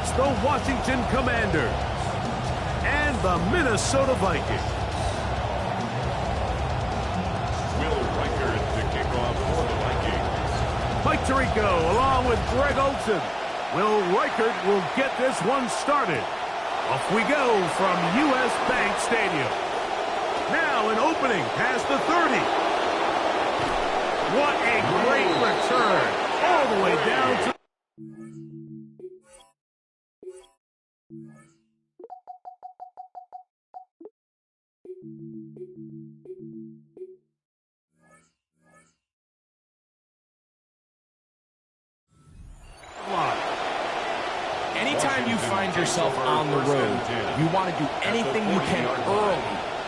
It's the Washington Commanders and the Minnesota Vikings. Will Reichard to kick off for the Vikings. Mike Tirico along with Greg Olsen. Will Reichard will get this one started. Off we go from U.S. Bank Stadium. Now an opening past the 30. What a great return. All the way down to... Anytime you find yourself on the road, you want to do anything you can early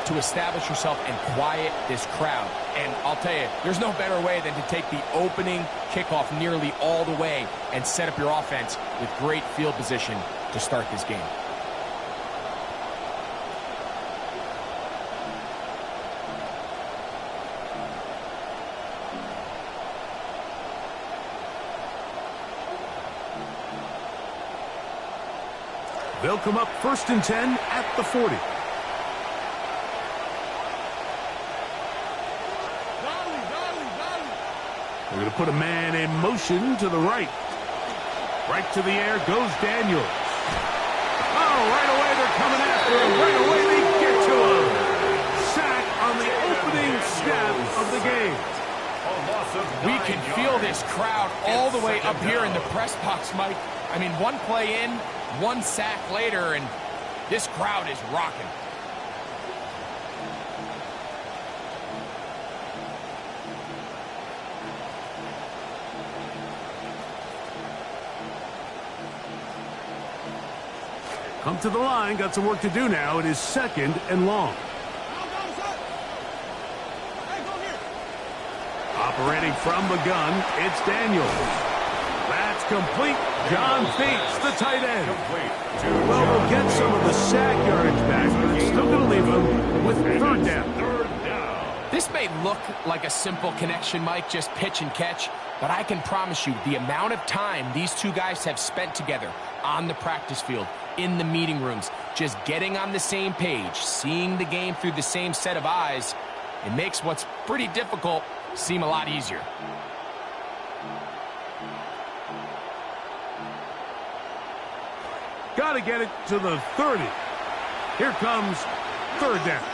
to establish yourself and quiet this crowd. And I'll tell you, there's no better way than to take the opening kickoff nearly all the way and set up your offense with great field position to start this game. They'll come up 1st and 10 at the 40. They're going to put a man in motion to the right. Right to the air goes Daniels. Oh, right away they're coming after him. Right away they get to him. Sack on the opening snap of the game. We can feel this crowd all the way up here in the press box, Mike. I mean, one play in, one sack later, and this crowd is rocking. Come to the line, got some work to do now. It is 2nd and long. Operating from the gun, it's Daniels. That's complete. John Bates, the tight end. Well, they'll get some of the sack yardage back, but it's still going to leave them with 3rd down. This may look like a simple connection, Mike, just pitch and catch, but I can promise you the amount of time these two guys have spent together on the practice field, in the meeting rooms, just getting on the same page, seeing the game through the same set of eyes, it makes what's pretty difficult seem a lot easier. Got to get it to the 30. Here comes 3rd down.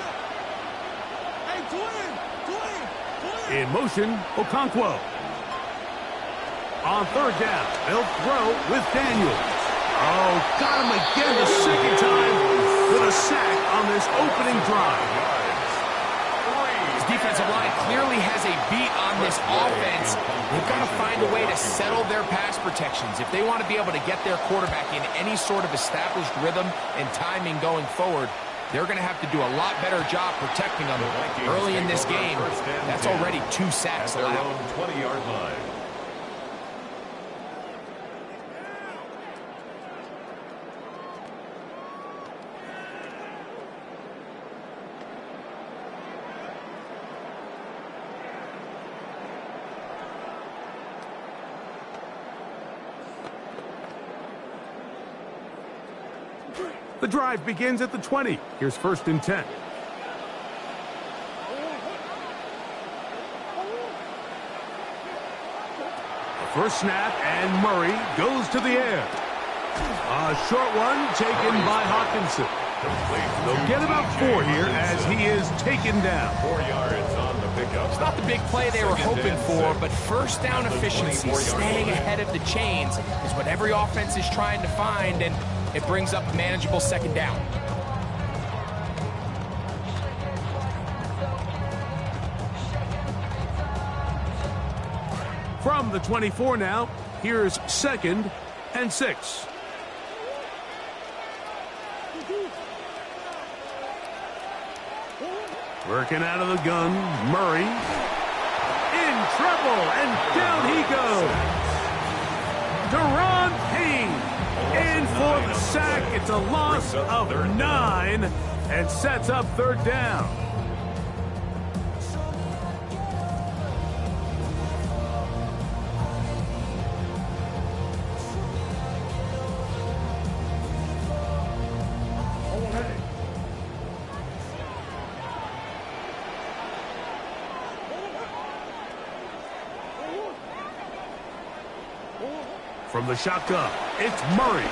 In motion, Okonkwo. On 3rd down, they'll throw with Daniels. Oh, got him again the 2nd time with a sack on this opening drive. His defensive line clearly has a beat on this offense. They've got to find a way to settle their pass protections. If they want to be able to get their quarterback in any sort of established rhythm and timing going forward, they're going to have to do a lot better job protecting them early in this game. That's already 2 sacks allowed. 20-yard line. The drive begins at the 20. Here's 1st and 10. The first snap, and Murray goes to the air. A short one taken by Hawkinson. They'll get about 4 here as he is taken down. 4 yards on the pickup. It's not the big play they were hoping for, but first down efficiency, staying ahead of the chains, is what every offense is trying to find, and it brings up a manageable 2nd down. From the 24 now, here's 2nd and 6. Working out of the gun, Murray. In trouble, and down he goes. Deron Payne in for the sack. It's a loss of 9 and sets up 3rd down. From the shotgun, it's Murray.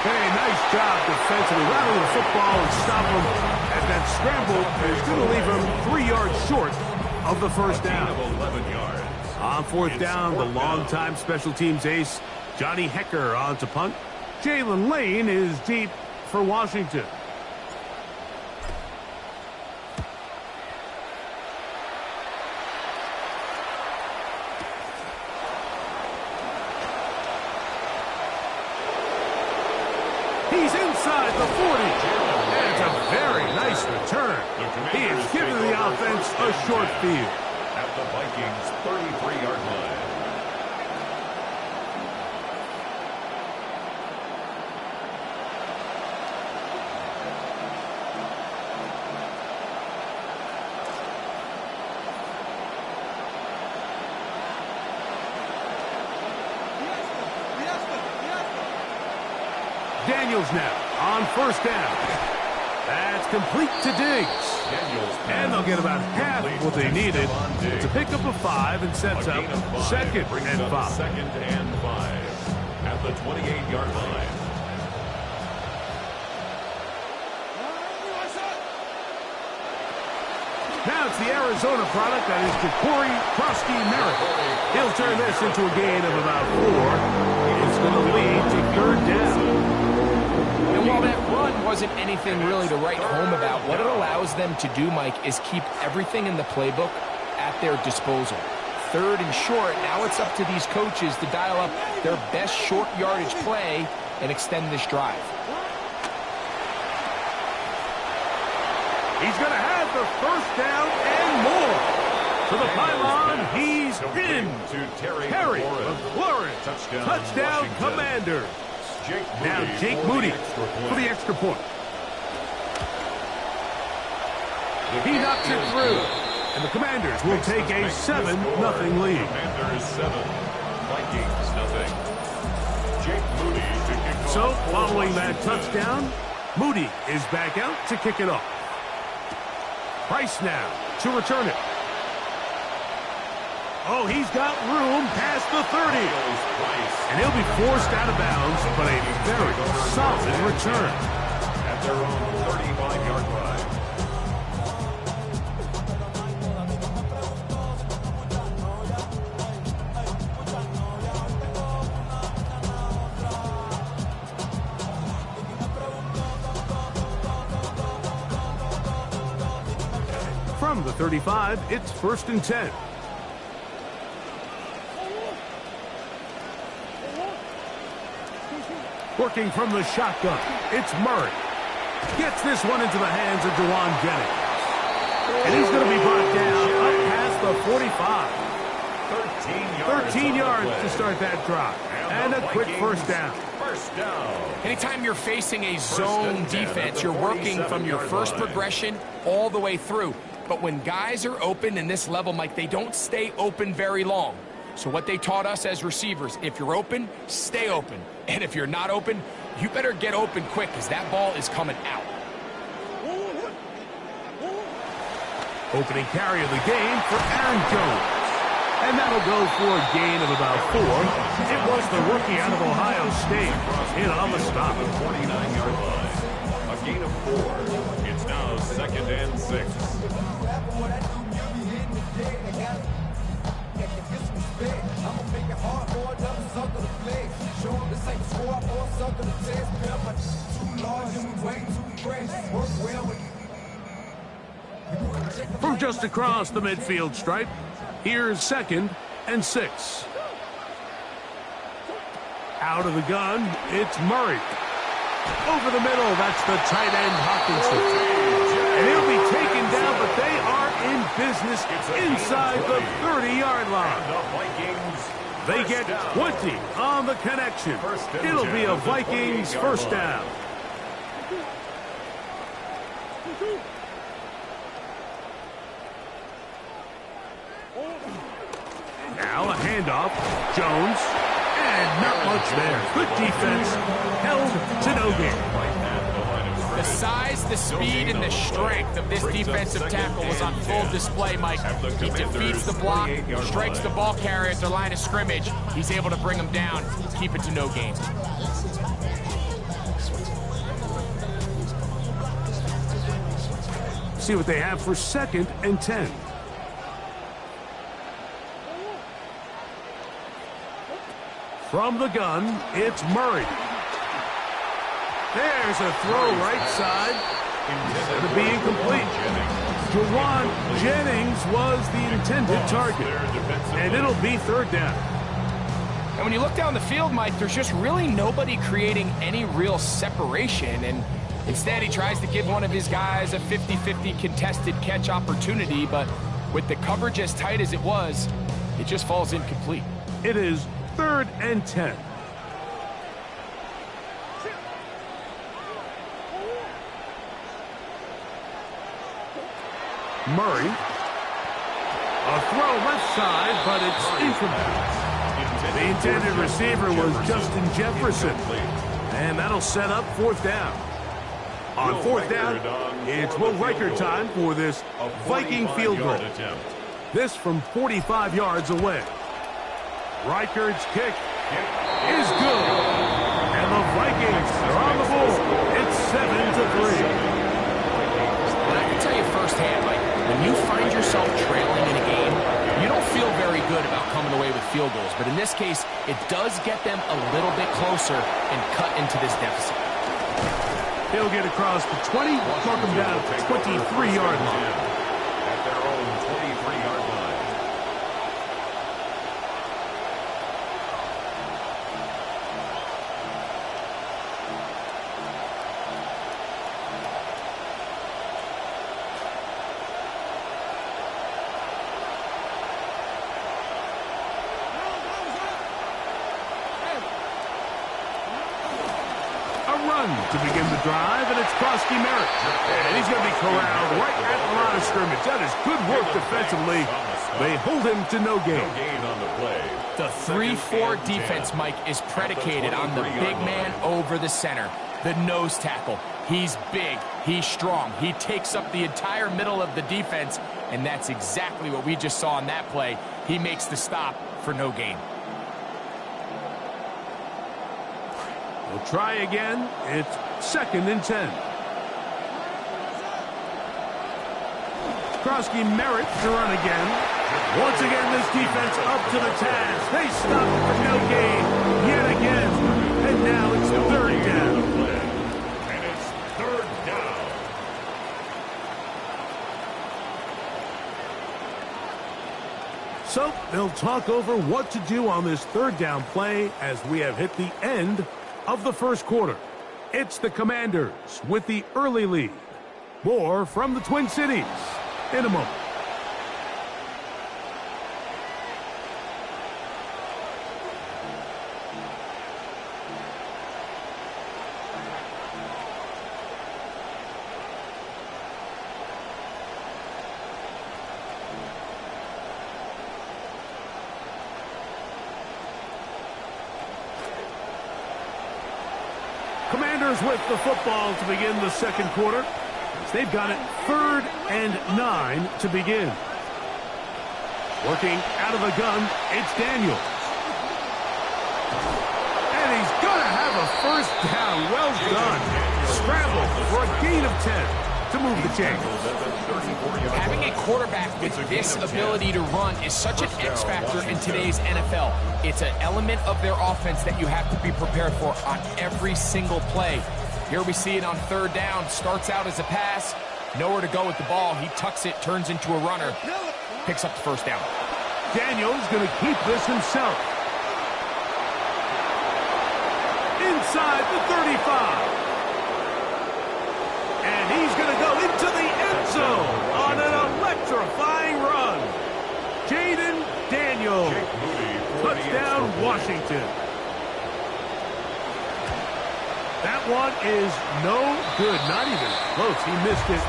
Hey, nice job defensively. Rattling the football and stop him. And that scramble is going to leave him 3 yards short of the first down. 11 yards. On fourth down, the longtime special teams ace, Johnny Hekker, on to punt. Jalen Lane is deep for Washington. He's inside the 40. And it's a very nice return. He is giving the offense a short field. At the Vikings' 33-yard line. Daniels now on first down. That's complete to Diggs. And they'll get about half of what they needed to pick up a 5 and sets up second and 5. Second and 5 at the 28-yard line. Now it's the Arizona product, that is Ja'Cory Krusty-Merritt. He'll turn this into a gain of about 4. It's going to lead to third down. And while that run wasn't anything really to write home about, what it allows them to do, Mike, is keep everything in the playbook at their disposal. Third and short, now it's up to these coaches to dial up their best short yardage play and extend this drive. He's going to have the first down and more. To the pylon, he's in. Terry McLaurin. Touchdown Commanders. Now Jake Moody for the extra point. He knocks it through. And the Commanders will take a 7-0 lead. Commanders 7, Vikings nothing. Jake Moody to kick off. So, following that touchdown, Moody is back out to kick it off. Price now to return it. Oh, he's got room past the 30. And he'll be forced out of bounds, but a very solid return. At their own 35-yard line. From the 35, it's 1st and 10. Working from the shotgun, it's Murray. Gets this one into the hands of Jawan Jennings. And he's going to be brought down up past the 45. 13 yards to start that drive. And a quick first down. First down. Anytime you're facing a zone defense, you're working from your first progression all the way through. But when guys are open in this level, Mike, they don't stay open very long. So what they taught us as receivers, if you're open, stay open. And if you're not open, you better get open quick because that ball is coming out. Opening carry of the game for Aaron Jones. And that'll go for a gain of about 4. It was the rookie out of Ohio State in on the stop. 49-yard line. A gain of 4. It's now 2nd and 6. From just across the midfield stripe, here's 2nd and 6. Out of the gun, it's Murray. Over the middle, that's the tight end Hockenson. And he'll be taken down, but they are in business inside the 30-yard line. They get 20 on the connection. It'll be a Vikings first down. Now a handoff. Jones. And not much there. Good defense. Held to no gain. The size, the speed, and the strength of this defensive tackle was on full display, Mike. He defeats the block, strikes the ball carrier at the line of scrimmage. He's able to bring him down, keep it to no gain. See what they have for 2nd and 10. From the gun, it's Murray. There's a throw right side. Instead of being complete. Jawan Jennings was the intended target. And it'll be 3rd down. And when you look down the field, Mike, there's just really nobody creating any real separation. And instead, he tries to give one of his guys a 50-50 contested catch opportunity. But with the coverage as tight as it was, it just falls incomplete. It is 3rd and 10. Murray. A throw left side, but it's incomplete. The intended receiver was Justin Jefferson. And that'll set up 4th down. On 4th down, it's Will Riker time for this Viking field goal. This from 45 yards away. Riker's kick is good. And the Vikings are on the board. It's 7-3. I can tell you firsthand, Mike, when you find yourself trailing in a game, you don't feel very good about coming away with field goals. But in this case, it does get them a little bit closer and cut into this deficit. He'll get across the 20, mark him down at the 23-yard line. At their own 23-yard line. To begin the drive, and it's Krosky Merritt. And he's going to be corralled right at the line of scrimmage. That is good work defensively. They hold him to no gain. The 3-4 defense, Mike, is predicated on the big man over the center. The nose tackle. He's big. He's strong. He takes up the entire middle of the defense, and that's exactly what we just saw on that play. He makes the stop for no gain. We'll try again. It's 2nd and 10. Krosky Merritt to run again. Once again, this defense up to the task. They stop it for no gain yet again. And now it's 3rd down. And it's 3rd down. So they'll talk over what to do on this 3rd down play as we have hit the end of the 1st quarter. It's the Commanders with the early lead. More from the Twin Cities in a moment. Commanders with the football to begin the 2nd quarter. They've got it 3rd and 9 to begin. Working out of the gun, it's Daniels. And he's going to have a 1st down. Well done. Scramble for a gain of 10 to move the chains. Having a quarterback with this ability to run is such an X factor in today's NFL. It's an element of their offense that you have to be prepared for on every single play. Here we see it on 3rd down. Starts out as a pass. Nowhere to go with the ball. He tucks it, turns into a runner. Picks up the 1st down. Daniels going to keep this himself. Inside the 35. And he's going to go into the end zone on an electrifying run. Jaden Daniels. Touchdown, Washington. That one is no good, not even close. He missed it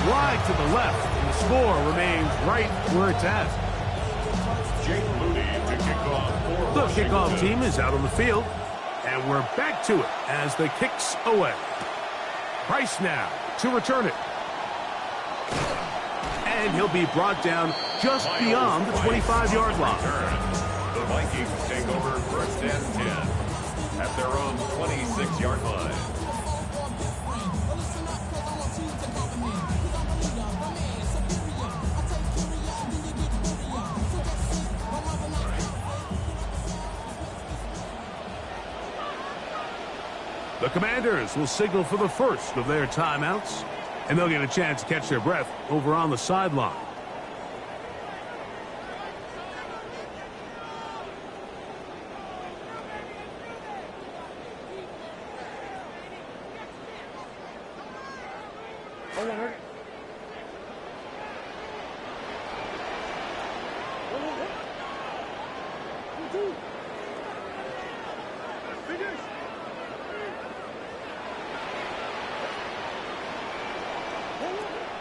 wide to the left, and the score remains right where it's at. Jake Moody to kick off. The kickoff team is out on the field, and we're back to it as the kick's away. Price now to return it. And he'll be brought down just beyond the 25-yard line. The Vikings take over first and 10 at their own 26-yard line. The Commanders will signal for the first of their timeouts, and they'll get a chance to catch their breath over on the sideline.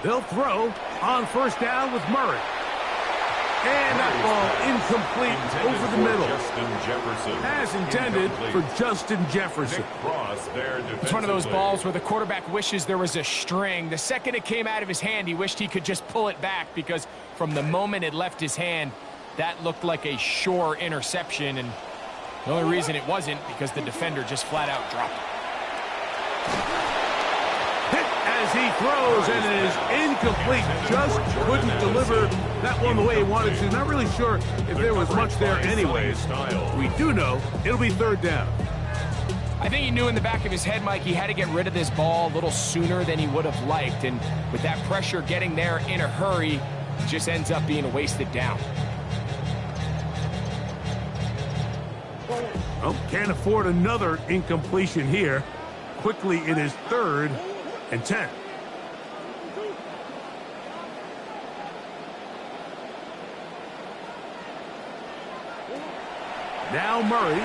They'll throw on first down with Murray. And that ball incomplete over the middle. Justin Jefferson. As intended for Justin Jefferson. It's one of those balls where the quarterback wishes there was a string. The second it came out of his hand, he wished he could just pull it back, because from the moment it left his hand, that looked like a sure interception. And the only reason it wasn't because the defender just flat out dropped it. As he throws, and it is incomplete. Just couldn't deliver that one the way he wanted to. Not really sure if there was much there anyways. We do know it'll be third down. I think he knew in the back of his head, Mike, he had to get rid of this ball a little sooner than he would have liked. And with that pressure getting there in a hurry, it just ends up being a wasted down. Well, can't afford another incompletion here. Quickly, it is 3rd and 10. Now Murray.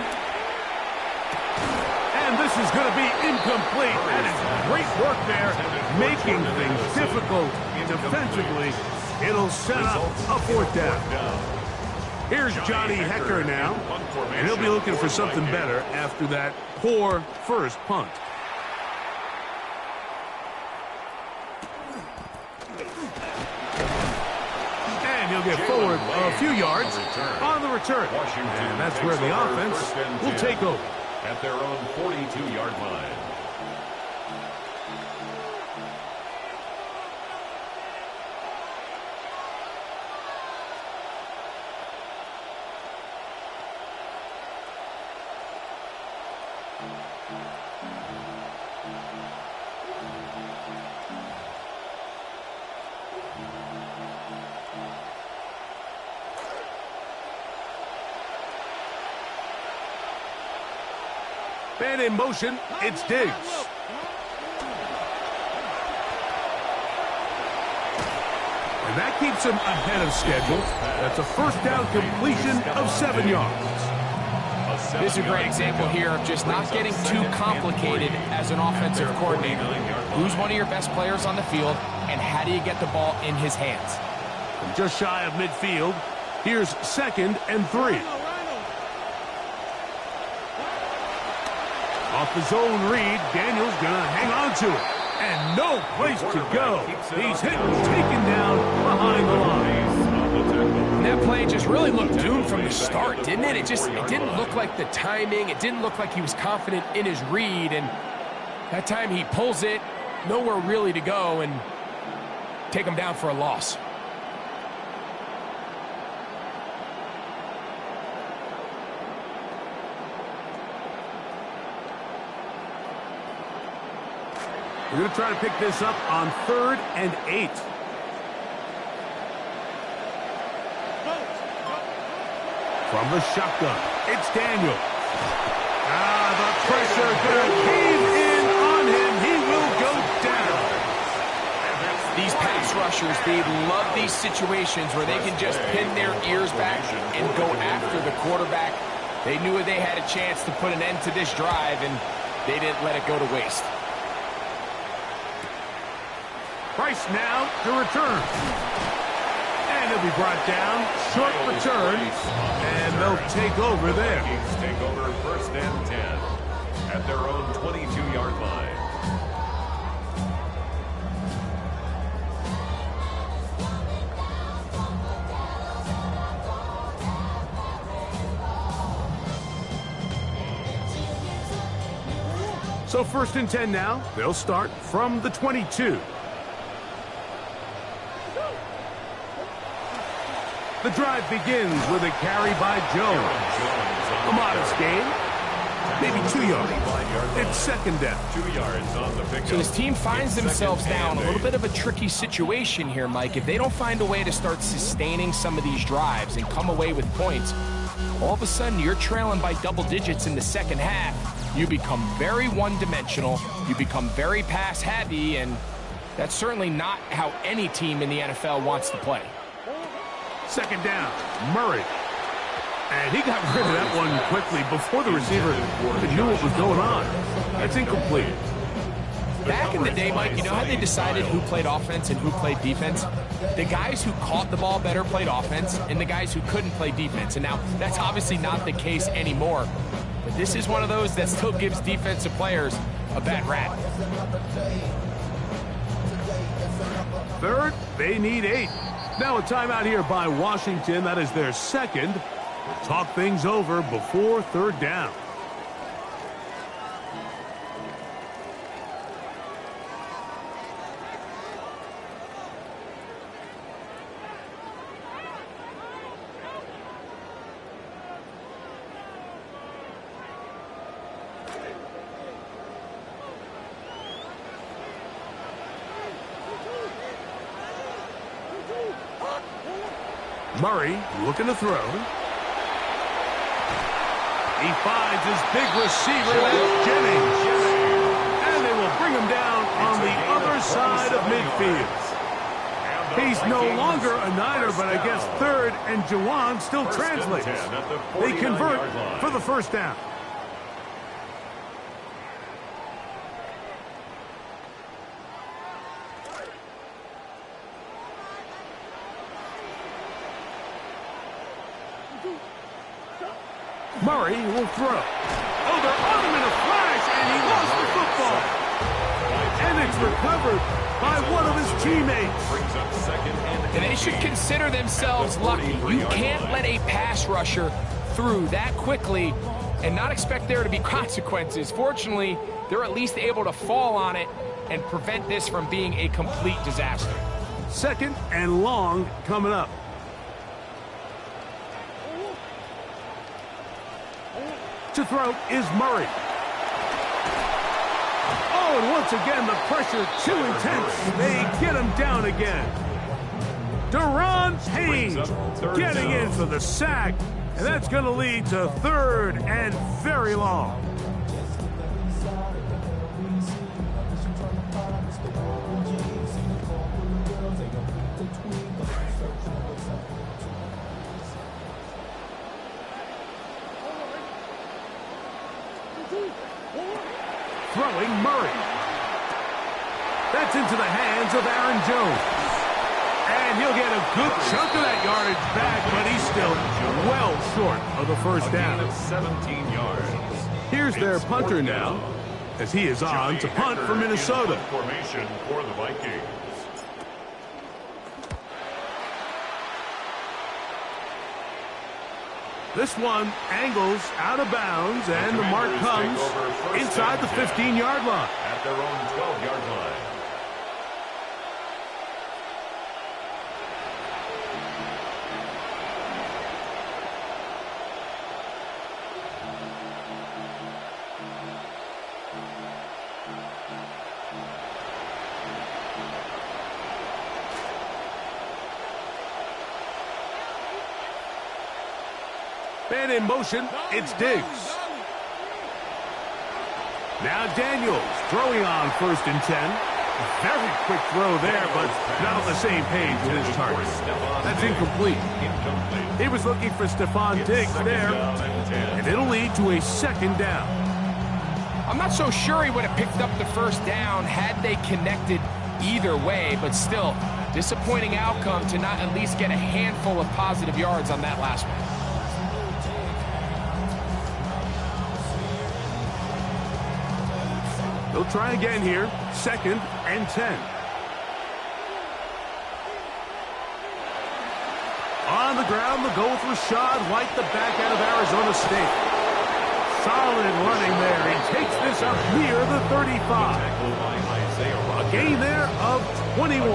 And this is going to be incomplete. That is great work there, making things difficult defensively. It'll set up a 4th down. Here's Johnny Hekker now, and he'll be looking for something better after that poor first punt. And he'll get forward a few yards on the return. And that's where the offense will take over. At their own 42-yard line. Man in motion, it's Diggs. And that keeps him ahead of schedule. That's a first down completion of 7 yards. This is a great example here of just not getting too complicated as an offensive coordinator. Who's one of your best players on the field, and how do you get the ball in his hands? From just shy of midfield, here's 2nd and 3. Off his own read, Daniels gonna hang on to it. And no place to go. He's hit and taken down behind the line. And that play just really looked doomed from the start, didn't it? It didn't look like the timing. It didn't look like he was confident in his read. And that time he pulls it, nowhere really to go, and take him down for a loss. We're going to try to pick this up on 3rd and 8. From the shotgun, it's Daniel. The pressure going to cave in on him. He will go down. These pass rushers, they love these situations where they can just pin their ears back and go after the quarterback. They knew they had a chance to put an end to this drive, and they didn't let it go to waste. Price now to return. And he'll be brought down. Short return. And they'll take over there. Vikings take over first and 10 at their own 22-yard line. So 1st and 10 now. They'll start from the 22. The drive begins with a carry by Jones. A modest gain. Maybe 2 yards. It's 2nd down. 2 yards on the pickup. So this team finds themselves down a little bit of a tricky situation here, Mike. If they don't find a way to start sustaining some of these drives and come away with points, all of a sudden you're trailing by double digits in the second half. You become very one-dimensional. You become very pass-heavy, and that's certainly not how any team in the NFL wants to play. 2nd down, Murray. And he got rid of that one quickly before the receiver knew what was going on. That's incomplete. Back in the day, Mike, you know how they decided who played offense and who played defense? The guys who caught the ball better played offense, and the guys who couldn't play defense. And now, that's obviously not the case anymore. But this is one of those that still gives defensive players a bad rap. 3rd, they need 8. Now a timeout here by Washington. That is their 2nd. We'll talk things over before 3rd down. Murray looking to throw. He finds his big receiver, that's Jennings. And they will bring him down on the other side of midfield. He's no longer a Niner, but I guess 3rd and Juwan still translates. They convert for the 1st down. Murray will throw. Oh, they're on him in a flash, and he lost the football. And it's recovered by one of his teammates. And they should consider themselves lucky. You can't let a pass rusher through that quickly and not expect there to be consequences. Fortunately, they're at least able to fall on it and prevent this from being a complete disaster. 2nd and long coming up. To throw is Murray. Oh, and once again, the pressure too intense. They get him down again. Daron Payne getting in for the sack. And that's going to lead to 3rd and very long. Throwing Murray. That's into the hands of Aaron Jones. And he'll get a good chunk of that yardage back, but he's still well short of the 1st down. Of 17 yards. Here's their punter now, as he is on to punt for Minnesota. Formation for the Vikings. This one angles out of bounds, and the mark comes inside the 15-yard line. At their own 12-yard line. Man in motion, it's Diggs. Now Daniels throwing on 1st and 10. Very quick throw there, but not on the same page with his target. That's incomplete. He was looking for Stephon Diggs there, and it'll lead to a 2nd down. I'm not so sure he would have picked up the 1st down had they connected either way, but still, disappointing outcome to not at least get a handful of positive yards on that last one. They'll try again here, 2nd and 10. On the ground, they'll go with Rachaad White, the back out of Arizona State. Solid running there. He takes this this up near the 35. A gain there of 21.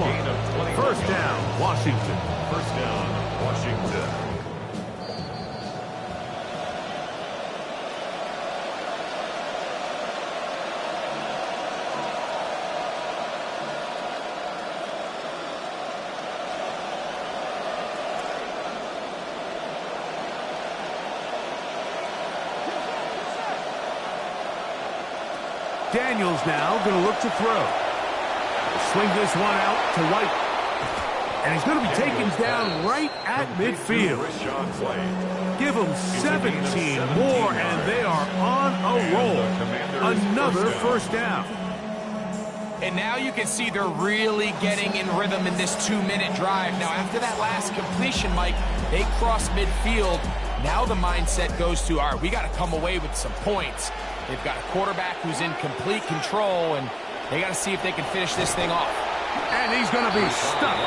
First down, Washington. First down, Washington. Daniels now going to look to throw. Swing this one out to White. And he's going to be taken down right at midfield. Give them 17 more, and they are on a roll. Another first down. And now you can see they're really getting in rhythm in this 2-minute drive. Now, after that last completion, Mike, they cross midfield. Now the mindset goes to, all right, we got to come away with some points. They've got a quarterback who's in complete control, and they got to see if they can finish this thing off. And he's going to be stuck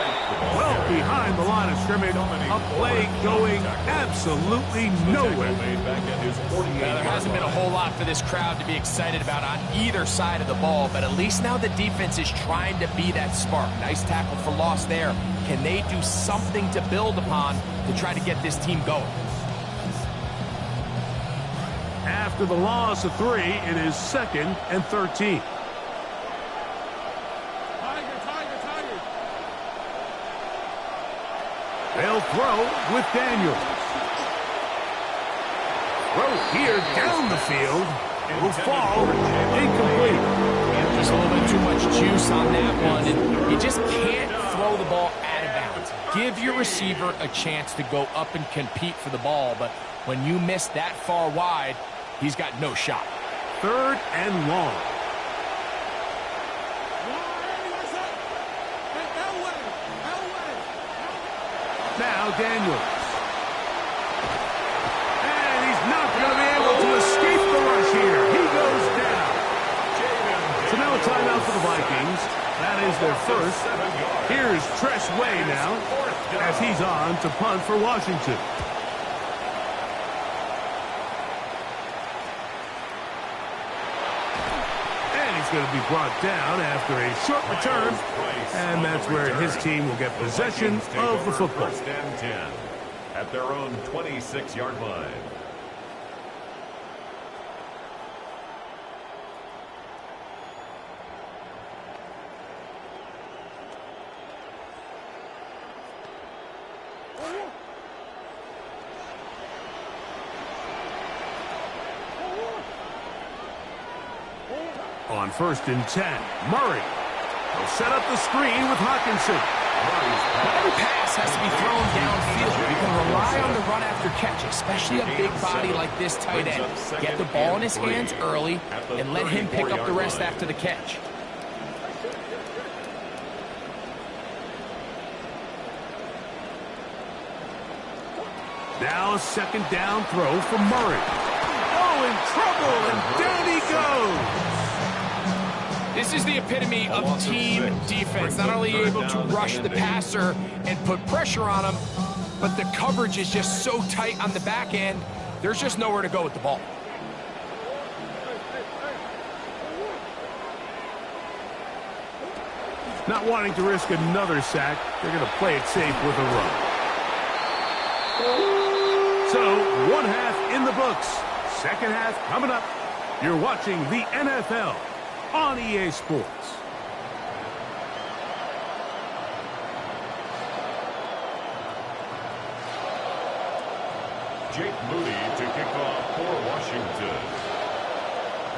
well behind the line of scrimmage. A play going absolutely nowhere. There hasn't been a whole lot for this crowd to be excited about on either side of the ball, but at least now the defense is trying to be that spark. Nice tackle for loss there. Can they do something to build upon to try to get this team going? After the loss of 3, it is 2nd and 13. They'll throw with Daniels. Throw here down the field. Will fall incomplete. Just a little bit too much juice on that one, and you just can't throw the ball out of bounds. Give your receiver a chance to go up and compete for the ball, but when you miss that far wide, he's got no shot. 3rd and long. Now Daniels. And he's not going to be able to escape the rush here. He goes down. So now a timeout for the Vikings. That is their first. Here's Tress Way now as he's on to punt for Washington. Going to be brought down after a short return, and that's where his team will get possession of the football. First and 10 at their own 26-yard line. On 1st and 10, Murray will set up the screen with Hockenson. Every pass has to be thrown downfield. You can rely on the run after catch, especially a big body like this tight end. Get the ball in his hands early and let him pick up the rest after the catch. Now a 2nd down throw for Murray. Oh, in trouble, and down he goes. This is the epitome of team defense. Not only able to rush the passer and put pressure on him, but the coverage is just so tight on the back end, there's just nowhere to go with the ball. Not wanting to risk another sack, they're going to play it safe with a run. So, 1 half in the books. 2nd half coming up. You're watching the NFL on EA Sports. Jake Moody to kick off for Washington.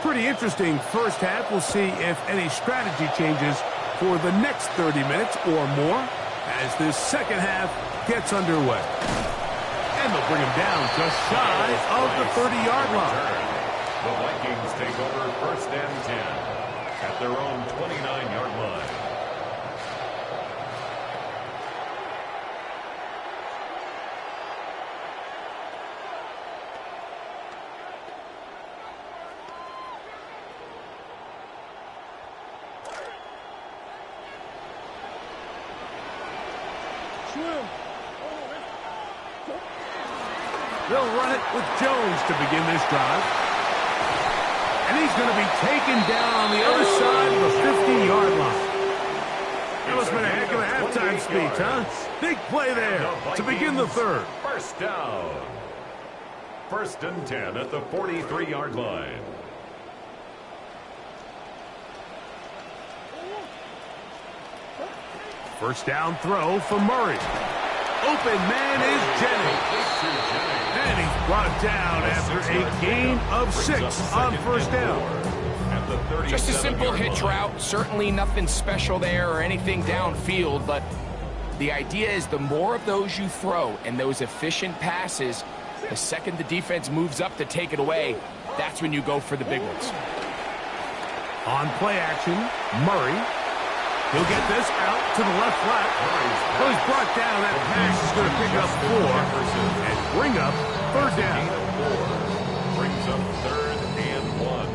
Pretty interesting first half. We'll see if any strategy changes for the next 30 minutes or more as this 2nd half gets underway. And they'll bring him down just shy of the 30-yard line. The Vikings take over 1st and 10 at their own 29-yard line. They'll run it with Jones to begin this drive. And he's going to be taken down on the other side of the 50-yard line. That must have been a heck of a halftime speech, huh? Big play there to begin the third. First down. 1st and 10 at the 43-yard line. First down throw for Murray. Open man is Jennings. And he's brought down after a gain of 6 on first down. Just a simple hitch route. Certainly nothing special there or anything downfield, but the idea is the more of those you throw and those efficient passes, the second the defense moves up to take it away, that's when you go for the big ones. On play action, Murray. He'll get this out to the left flat. Well, he's brought down. That pass is going to pick up 4 and bring up third down. Brings up 3rd and 1.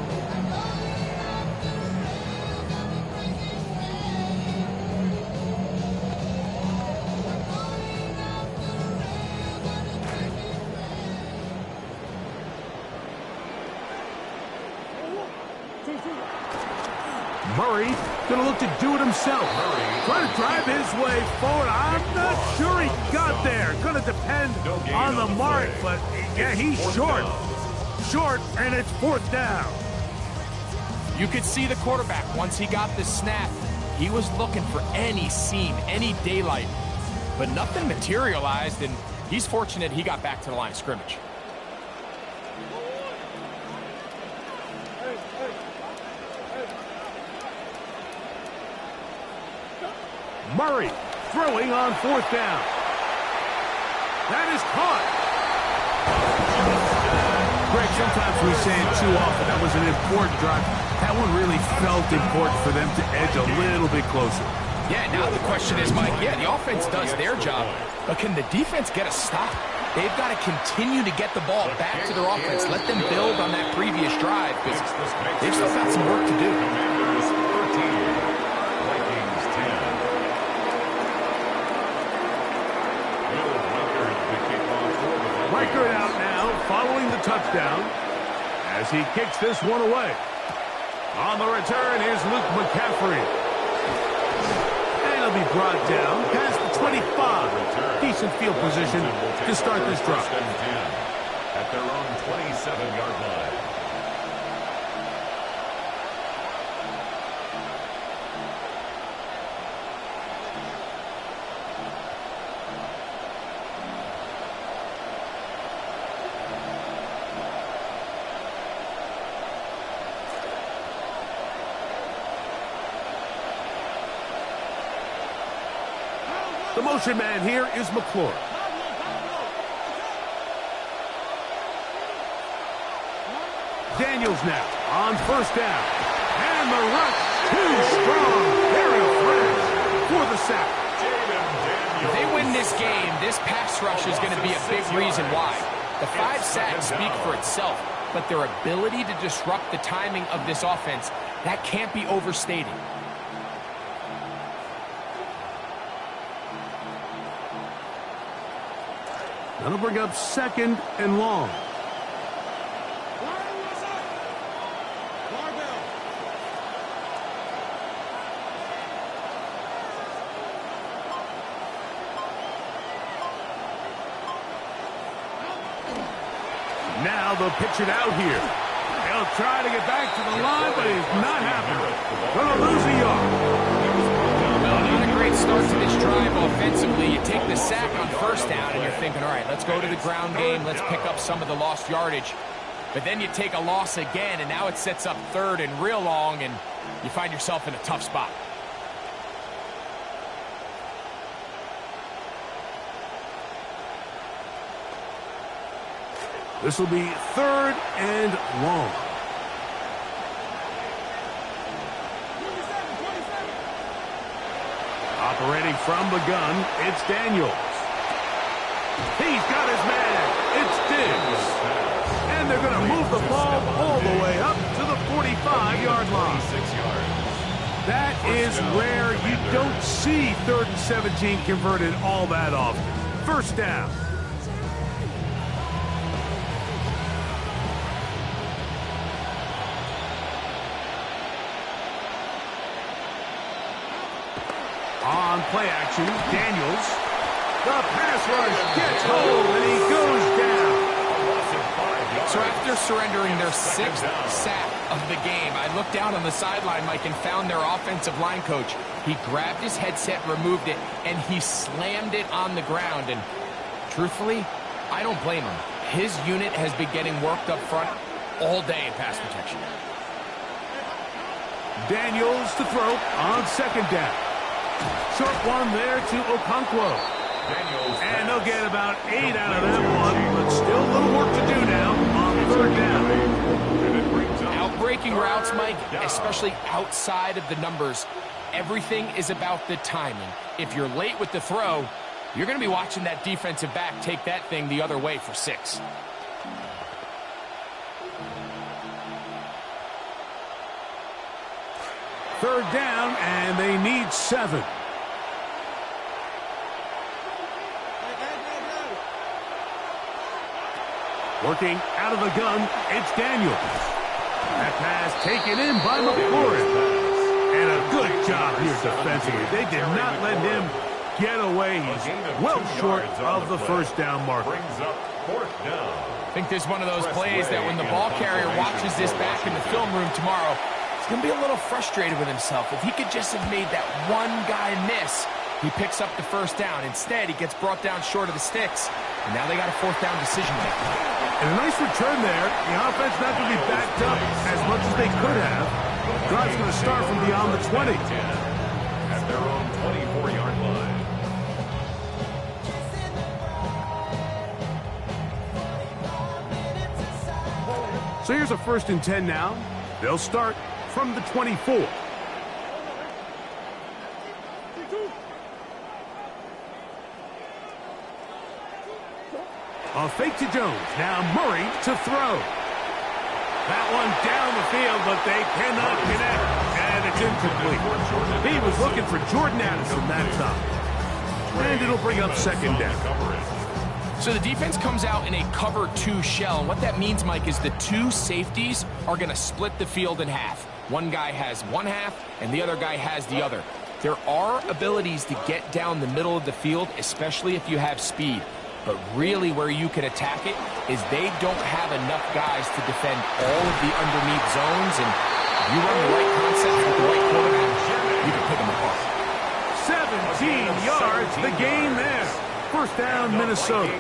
Murray going to look to do it himself. Trying to drive his way forward. I'm not sure he got there. Going to depend on the mark, but yeah, he's short. Short, and it's 4th down. You could see the quarterback, once he got the snap, he was looking for any seam, any daylight, but nothing materialized, and he's fortunate he got back to the line of scrimmage. Murray throwing on 4th down. That is caught. Greg, sometimes we say it too often. That was an important drive. That one really felt important for them to edge a little bit closer. Yeah, now the question is, Mike, yeah, the offense does their job, but can the defense get a stop? They've got to continue to get the ball back to their offense. Let them build on that previous drive, because they've still got some work to do. Commanders 13, Vikings 10. Reichert out now, following the touchdown, as he kicks this one away. On the return, here's Luke McCaffrey. And he'll be brought down past the 25. Decent field position to start this drive. At their own 27-yard line. The motion man here is McClure. Daniels now on first down. And the rush too strong. Very fresh for the sack. If they win this game, this pass rush is going to be a big reason why. The 5 sacks speak for itself, but their ability to disrupt the timing of this offense, that can't be overstated. That'll bring up 2nd and long. Now they'll pitch it out here. They'll try to get back to the line, but it's not happening. Going to lose a yard. Well, not a great start to this drive offensively. You take the sack on first down, and you're thinking, all right, let's go to the ground game. Let's pick up some of the lost yardage. But then you take a loss again, and now it sets up 3rd and real long, and you find yourself in a tough spot. This will be 3rd and long. Operating from the gun, it's Daniels. He's got his man. It's Diggs. And they're going to move the ball all the way up to the 45-yard line. That is rare. You don't see 3rd and 17 converted all that often. First down. On play action, Daniels. The pass rush gets hold, and he goes down. So after surrendering their 6th sack of the game, I looked down on the sideline, Mike, and found their offensive line coach. He grabbed his headset, removed it, and he slammed it on the ground. And truthfully, I don't blame him. His unit has been getting worked up front all day in pass protection. Daniels to throw on second down. Short one there to Okonkwo. And they'll get about 8 out of that one, but still a little work to do now on third down. Outbreaking routes, Mike, especially outside of the numbers, everything is about the timing. If you're late with the throw, you're going to be watching that defensive back take that thing the other way for 6. Third down, and they need 7. Working out of the gun, it's Daniels. That pass taken in by McLaurin. And a good job here defensively. They did not let him get away. He's well short of the first down marker. I think there's one of those plays that when the ball carrier watches this back in the film room tomorrow, he's going to be a little frustrated with himself. If he could just have made that one guy miss, he picks up the first down. Instead, he gets brought down short of the sticks. And now they got a 4th down decision to make. And a nice return there. The offense not going to be backed up as much as they could have. Drive's going to start from beyond the 20. At their own 24-yard line. So here's a 1st and 10 now. They'll start from the 24. A fake to Jones. Now Murray to throw. That one down the field, but they cannot connect. And it's incomplete. He was looking for Jordan Addison that time. And it'll bring up second down. So the defense comes out in a cover 2 shell. And what that means, Mike, is the 2 safeties are going to split the field in half. One guy has one half, and the other guy has the other. There are abilities to get down the middle of the field, especially if you have speed. But really where you can attack it is they don't have enough guys to defend all of the underneath zones. And if you run the right concepts with the right quarterback, you can pick them apart. 17 yards, the gain there. First down, Minnesota.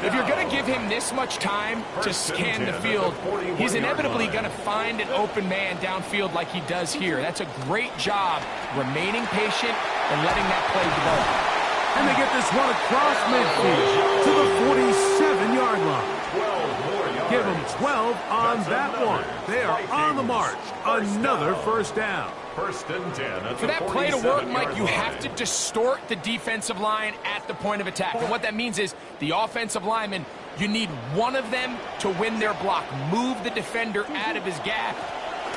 If you're going to give him this much time to scan the field, he's inevitably going to find an open man downfield like he does here. That's a great job remaining patient and letting that play develop. And they get this one across midfield to the 47-yard line. Give them 12 on that one. They are on the march. Another first down. 1st and 10. For that play to work, Mike, you have to distort the defensive line at the point of attack. And what that means is the offensive lineman, you need one of them to win their block. Move the defender out of his gap.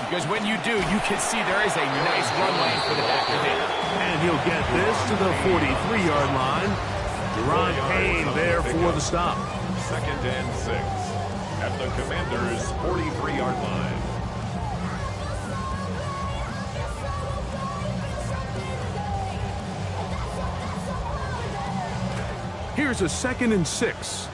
Because when you do, you can see there is a nice run lane for the back of it. And he'll get this to the 43-yard line. Deron Payne there for the stop. 2nd and 6. At the Commanders' 43-yard line. Here's a 2nd and 6.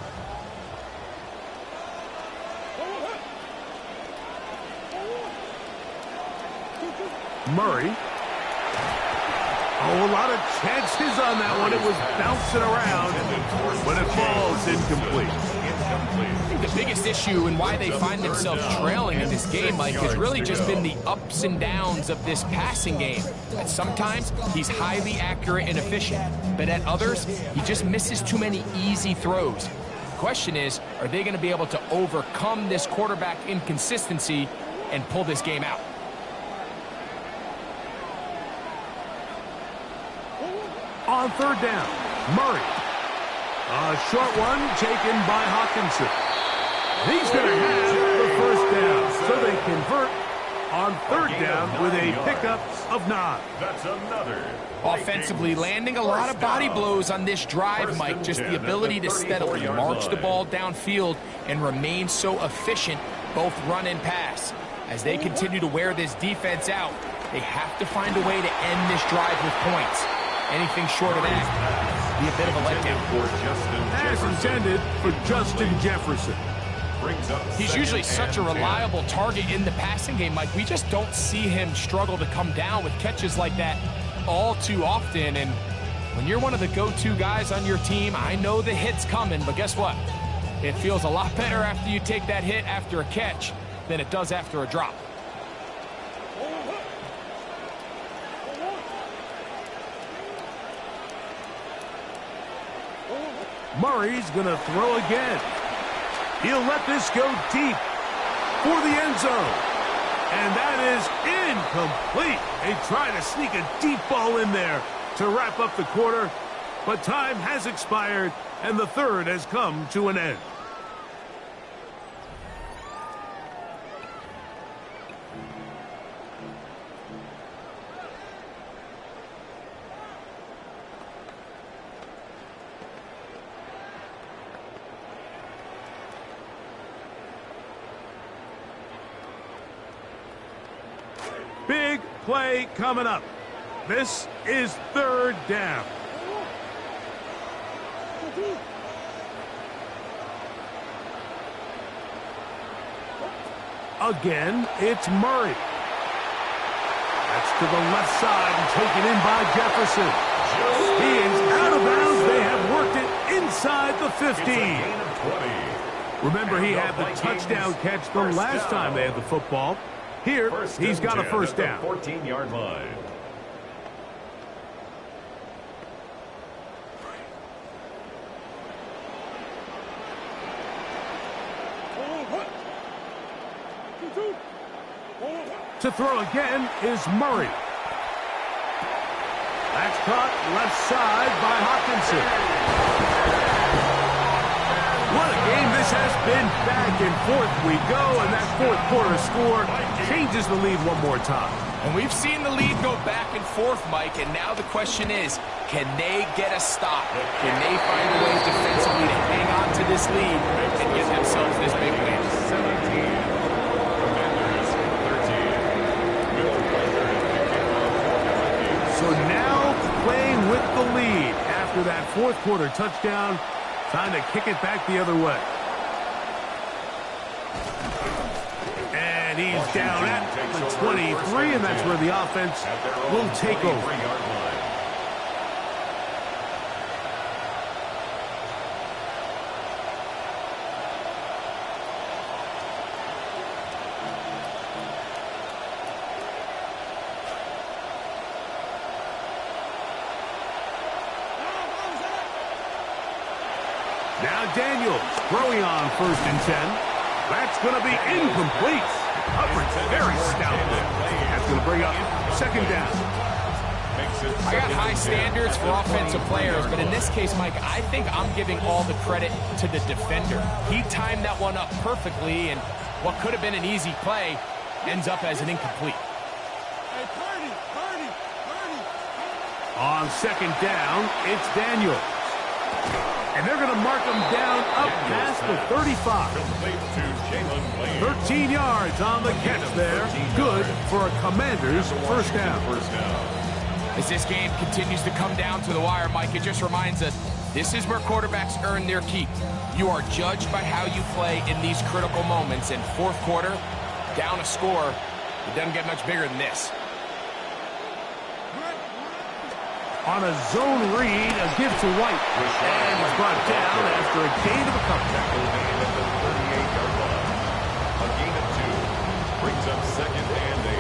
Murray. Oh, a lot of chances on that one. It was bouncing around, but it falls incomplete. I think the biggest issue and why they find themselves trailing in this game, Mike, has really just been the ups and downs of this passing game. At sometimes, he's highly accurate and efficient, but at others, he just misses too many easy throws. The question is, are they going to be able to overcome this quarterback inconsistency and pull this game out? On third down, Murray. A short one taken by Hawkinson. He's going to have the first down, so they convert on third down with a pickup of 9. That's another. Offensively, landing a lot of body blows on this drive, Mike. Just the ability to steadily march the ball downfield and remain so efficient, both run and pass. As they continue to wear this defense out, They have to find a way to end this drive with points. Anything short of that be a bit of a letdown. As intended for Justin Jefferson. He's usually such a reliable target in the passing game, Mike. We just don't see him struggle to come down with catches like that all too often. And when you're one of the go-to guys on your team, I know the hit's coming, but guess what? It feels a lot better after you take that hit after a catch than it does after a drop. Murray's going to throw again. He'll let this go deep for the end zone. And that is incomplete. They try to sneak a deep ball in there to wrap up the quarter, but time has expired, and the third has come to an end. Big play coming up. This is third down. Again, it's Murray. That's to the left side and taken in by Jefferson. He is out of bounds. They have worked it inside the 15. Remember, he had the touchdown catch the last time they had the football. Here, he's got a first down. 14-yard line. To throw again is Murray. That's caught left side by Hockenson. What a game this has been. Back and forth we go, and that fourth quarter score changes the lead one more time. And we've seen the lead go back and forth, Mike, and now the question is, can they get a stop? Can they find a way defensively to hang on to this lead and get themselves this big win? 17. So now playing with the lead after that fourth quarter touchdown. Time to kick it back the other way. And he's down at the 23, and that's where the offense will take over. Now Daniels throwing on 1st and 10. That's going to be incomplete. Hubbard's very stout there. That's going to bring up second down. I got high standards for offensive players, but in this case, Mike, I think I'm giving all the credit to the defender. He timed that one up perfectly, and what could have been an easy play ends up as an incomplete. On second down, it's Daniels. And they're going to mark him down up past the 35. 13 yards on the catch there. Good for a Commanders first down. As this game continues to come down to the wire, Mike, it just reminds us, this is where quarterbacks earn their keep. You are judged by how you play in these critical moments. In fourth quarter, down a score, it doesn't get much bigger than this. On a zone read, a gift to White. And he's brought down after a gain of a couple. A gain of 2 brings up second and 8.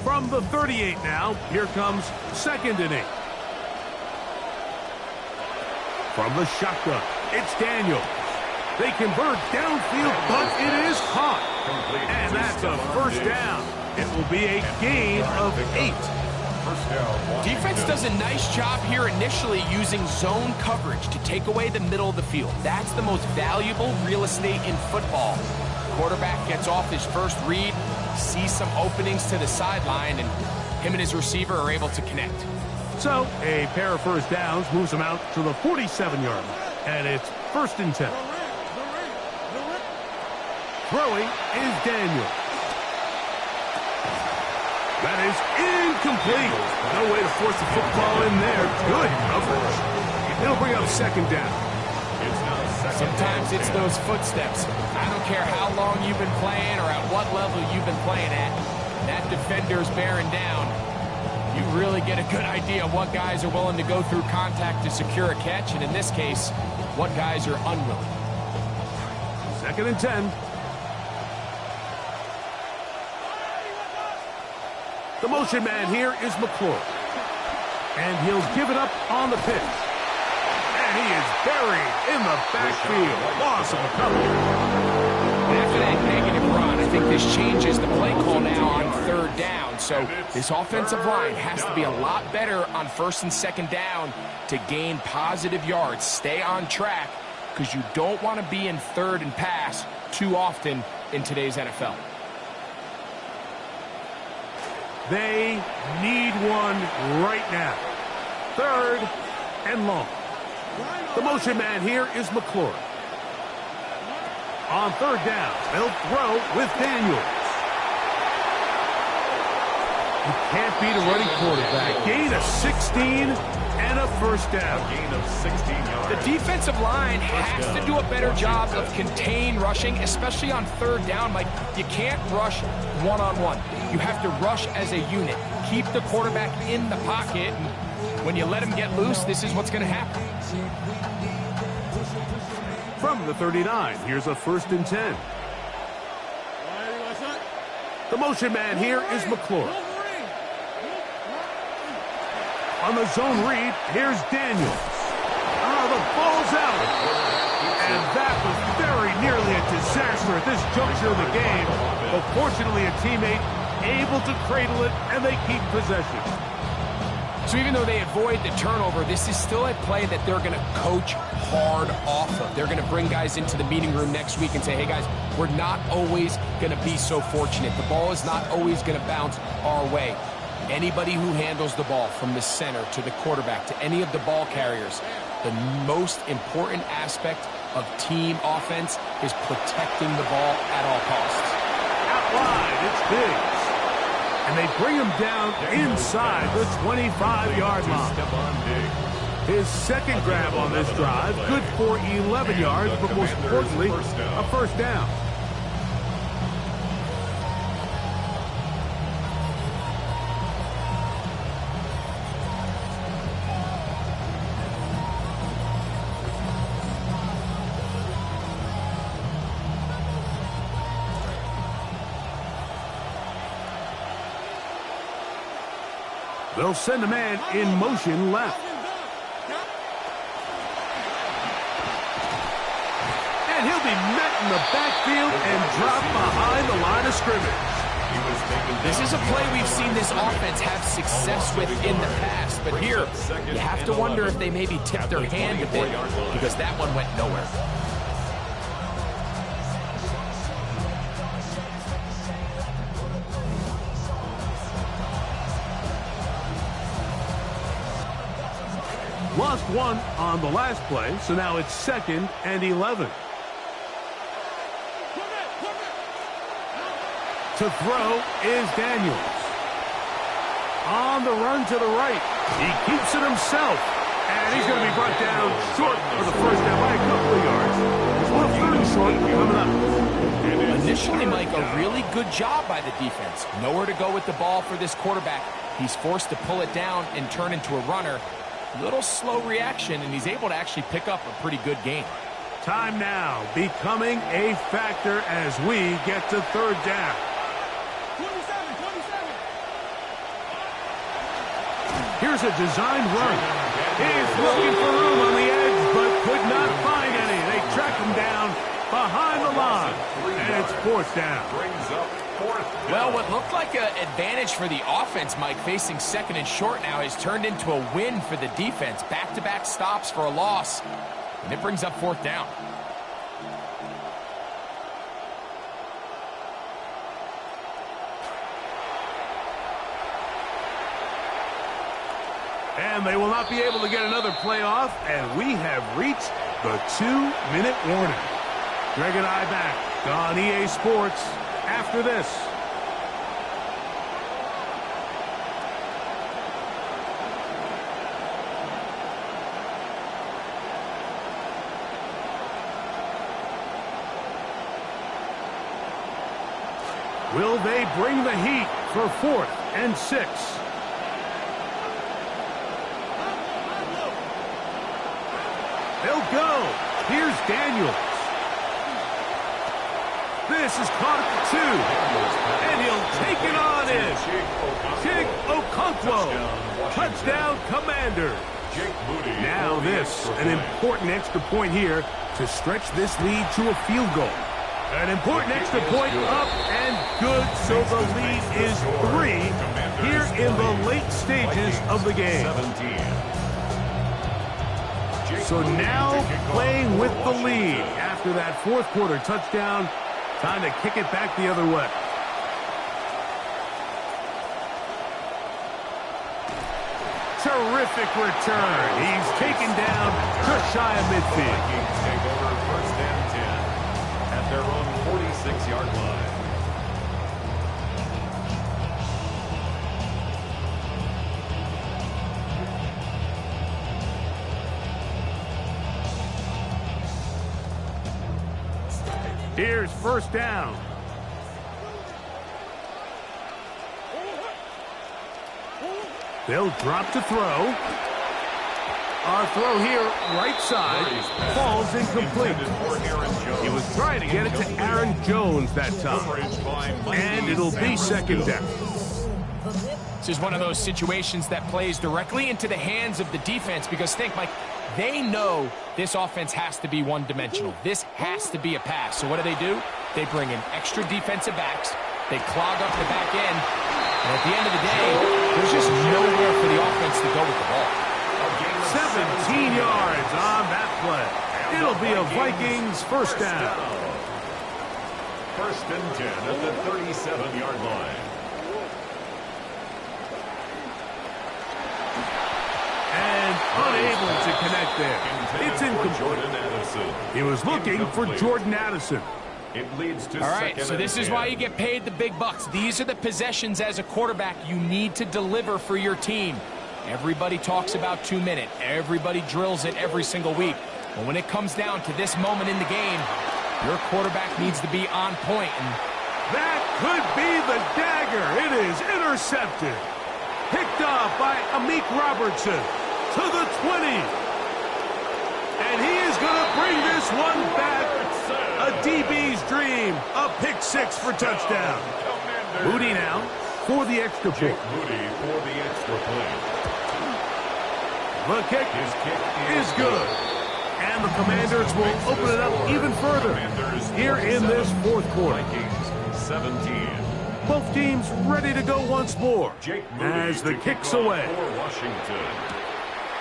From the 38 now, here comes second and 8. From the shotgun, it's Daniels. They convert downfield, but it is caught. And that's a first down. It will be a gain of 8. First down, Washington. Defense does a nice job here initially using zone coverage to take away the middle of the field. That's the most valuable real estate in football. Quarterback gets off his first read, sees some openings to the sideline, and him and his receiver are able to connect. So a pair of first downs moves him out to the 47-yard line. And it's 1st and 10. Throwing is Daniel. That is incomplete. No way to force the football in there. Good coverage. It'll bring up 2nd down. Sometimes it's those footsteps. I don't care how long you've been playing or at what level you've been playing at. That defender's bearing down. You really get a good idea of what guys are willing to go through contact to secure a catch, and in this case, what guys are unwilling. 2nd and 10. The motion man here is McClure. And he'll give it up on the pitch. And he is buried in the backfield. Loss of a couple. After that negative run, I think this changes the play call now on 3rd down. So this offensive line has to be a lot better on 1st and 2nd down to gain positive yards. Stay on track because you don't want to be in 3rd and pass too often in today's NFL. They need one right now. 3rd and long. The motion man here is McClure. On 3rd down, they'll throw with Daniels. You can't beat a running quarterback. Gain of 16 and a 1st down. A gain of 16 yards. The defensive line has to do a better job of contain rushing, especially on 3rd down. Like, you can't rush one-on-one. You have to rush as a unit. Keep the quarterback in the pocket. And when you let him get loose, this is what's going to happen. From the 39, here's a 1st and 10. The motion man here is McClure. On the zone read, here's Daniels. The ball's out. And that was very nearly a disaster at this juncture of the game. But fortunately, a teammate able to cradle it, and they keep possession. So even though they avoid the turnover, this is still a play that they're going to coach hard off of. They're going to bring guys into the meeting room next week and say, hey, guys, we're not always going to be so fortunate. The ball is not always going to bounce our way. Anybody who handles the ball from the center to the quarterback to any of the ball carriers, the most important aspect of team offense is protecting the ball at all costs. Out wide, it's Diggs. And they bring him down inside the 25-yard line. His 2nd grab on this drive, good for 11 yards, but most importantly, a 1st down. They'll send a man in motion left. And he'll be met in the backfield and dropped behind the line of scrimmage. This is a play we've seen this offense have success with in the past. But here, you have to wonder if they maybe tipped their hand a bit because that one went nowhere. Lost one on the last play, so now it's 2nd and 11. To throw is Daniels. On the run to the right. He keeps it himself. And he's going to be brought down short for the 1st down by a couple of yards. There's one 3rd and short coming up. Initially, Mike, a really good job by the defense. Nowhere to go with the ball for this quarterback. He's forced to pull it down and turn into a runner. Little slow reaction, and he's able to actually pick up a pretty good game. Time now becoming a factor as we get to 3rd down. 27. Here's a designed run. He's looking for room on the edge, but could not find any. They track him down behind the line, and it's 4th down. Brings up 4th Well, down. what looked like an advantage for the offense, Mike, facing 2nd and short now, has turned into a win for the defense. Back-to-back stops for a loss, and it brings up 4th down. And they will not be able to get another play off, and we have reached the 2-minute warning. Greg and I back on EA Sports after this. Will they bring the heat for 4th and 6? They'll go. Here's Daniels. This is caught at the 2. And he'll take it on in. Chig Okonkwo. Touchdown, Commander. Now this, an important extra point here to stretch this lead to a field goal. An important extra point up and good, so the lead is 3 here in the late stages of the game. So now playing with the lead after that 4th quarter touchdown. Time to kick it back the other way. Terrific return. He's taken down just shy of midfield. Vikings take over 1st and 10 at their own 46-yard line. Here's 1st down. They'll drop to throw. Our throw here, right side, falls incomplete. He was trying to get it to Aaron Jones that time. And it'll be 2nd down. This is one of those situations that plays directly into the hands of the defense because, think, Mike, they know this offense has to be one-dimensional. This has to be a pass. So what do? They bring in extra defensive backs. They clog up the back end. And at the end of the day, there's just nowhere for the offense to go with the ball. 17 yards on that play. It'll be a Vikings 1st down. 1st and 10 at the 37-yard line. And unable to connect there. It's incomplete. Jordan Addison. He was looking for Jordan Addison. It leads to All right, 2nd so this and is 10. why you get paid the big bucks. These are the possessions as a quarterback you need to deliver for your team. Everybody talks about 2-minute. Everybody drills it every single week. But when it comes down to this moment in the game, your quarterback needs to be on point. And that could be the dagger. It is intercepted. Picked off by Amik Robertson to the 20. And he is going to bring this one back. A DB's dream. A pick 6 for touchdown. Moody now for the extra point. Moody for the extra point. The kick is good. And the Commanders will open it up even further here in this 4th quarter. Vikings 17. Both teams ready to go once more as the kick's away. For Washington.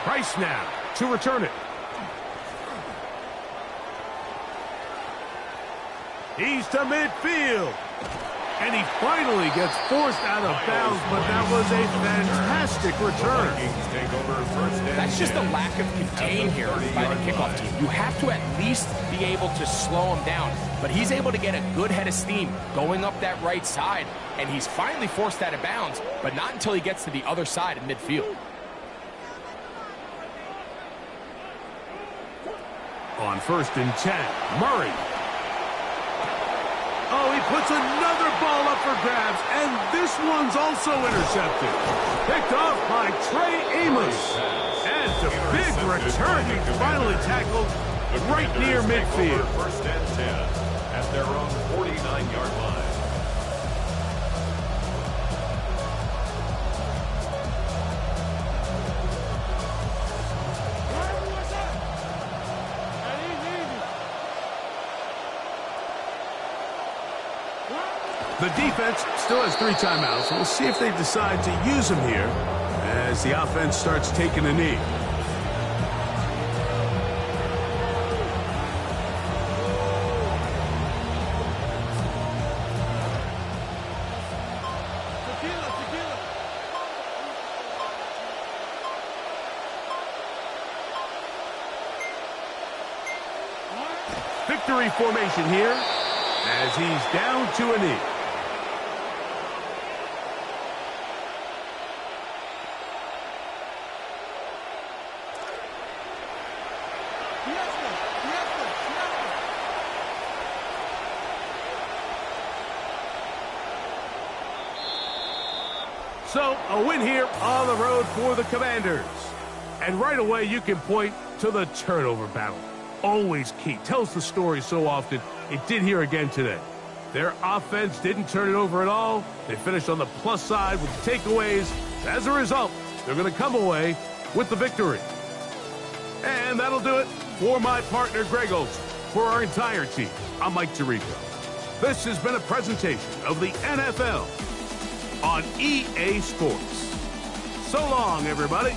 Price now to return it. He's to midfield. And he finally gets forced out of bounds, but that was a fantastic return. Vikings take over 1st and that's just a 10. lack of contain here by the kickoff team. You have to at least be able to slow him down. But he's able to get a good head of steam going up that right side. And he's finally forced out of bounds, but not until he gets to the other side of midfield. On 1st and 10, Murray. Oh, he puts another ball up for grabs, and this one's also intercepted. Picked off by Trey Amos. And it's a big return. He finally tackled right near midfield. 1st and 10 at their own 49-yard line. The defense still has 3 timeouts. We'll see if they decide to use them here as the offense starts taking a knee. Victory formation here as he's down to a knee. So, a win here on the road for the Commanders. And right away, you can point to the turnover battle. Always key. Tells the story so often. It did here again today. Their offense didn't turn it over at all. They finished on the plus side with takeaways. As a result, they're going to come away with the victory. And that'll do it for my partner, Greg Olsen. For our entire team, I'm Mike Tirico. This has been a presentation of the NFL on EA Sports. So long, everybody.